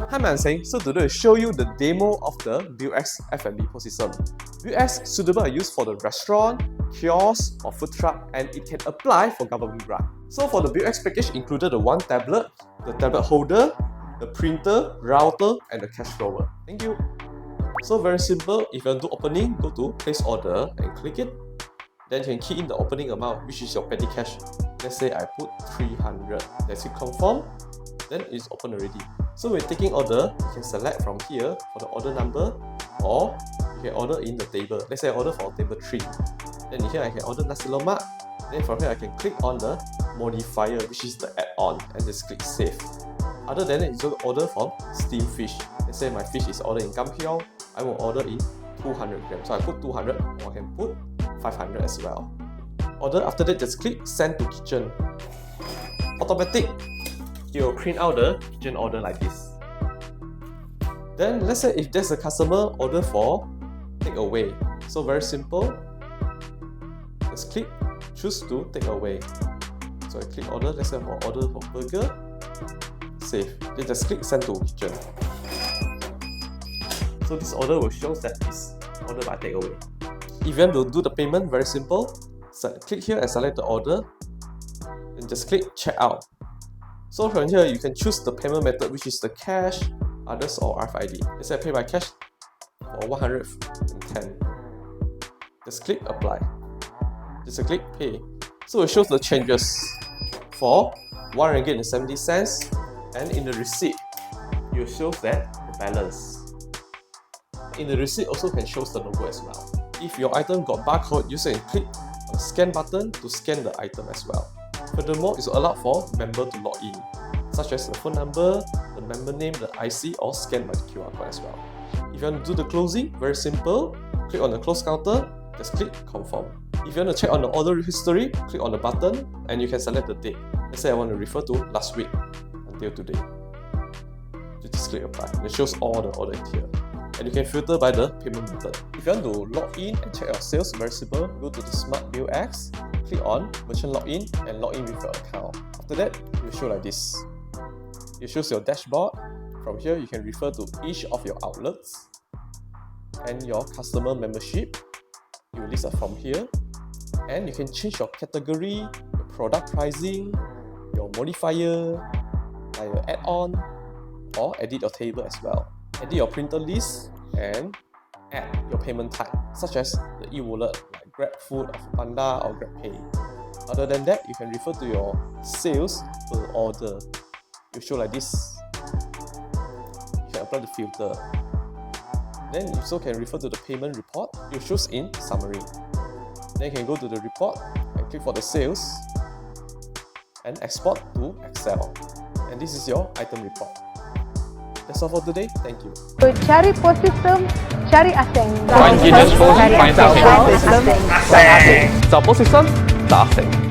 Hi, I'm Seng. So today I'll show you the demo of the POS F&B POS system. POS suitable are used for the restaurant, kiosk or food truck, and it can apply for government grant. So for the POS package included the one tablet, the tablet holder, the printer, router, and the cash drawer. Thank you. So very simple. If you want to do opening, go to place order and click it. Then you can key in the opening amount, which is your petty cash. Let's say I put 300. Let's hit confirm. Then it's open already. So when taking order, you can select from here for the order number, or you can order in the table. Let's say I order for table 3. Then here I can order nasi lemak. Then from here I can click on the modifier, which is the add-on, and just click save. Other than that, you just order from steamed fish. Let's say my fish is ordered in Gamhyong. I will order in 200 grams. So I put 200, or I can put 500 as well. Order after that, just click send to kitchen. Automatic. It will print out the kitchen order like this. Then let's say if there's a customer order for takeaway. So very simple. Just click choose to take away. So I click order, let's say for order for burger, save. Then just click send to kitchen. So this order will show that it's ordered by takeaway. If you want to do the payment, very simple. So click here and select the order. And just click checkout. So from here, you can choose the payment method, which is the cash, others, or RFID. Let's say I pay by cash for 110. Just click apply. Just click pay. So it shows the changes for 1 ringgit and 70 cents, and in the receipt, it shows that the balance. In the receipt also can show the logo as well. If your item got barcode, you can click on the scan button to scan the item as well. Furthermore, it's allowed for member to log in, such as the phone number, the member name, the IC, or scan by the QR code as well. If you want to do the closing, very simple. Click on the close counter, just click confirm. If you want to check on the order history, click on the button and you can select the date. Let's say I want to refer to last week until today. Just click apply. It shows all the order here. And you can filter by the payment method. If you want to log in and check your sales, very simple. Go to the Smart POS, click on Merchant Login and log in with your account. After that, it will show like this. It shows your dashboard. From here, you can refer to each of your outlets and your customer membership. You will list it from here. And you can change your category, your product pricing, your modifier, like your add-on, or edit your table as well. Edit your printer list and add your payment type, such as the e-wallet like GrabFood, Panda, or GrabPay. Other than that, you can refer to your sales per order. It will show like this. You can apply the filter. Then you also can refer to the payment report. It shows in summary. Then you can go to the report and click for the sales and export to Excel. And this is your item report. That's all for today. Thank you. So cari POS system, cari Aseng. Find Guinness phone, find Aseng. Aseng. 找 POS system，找 Aseng。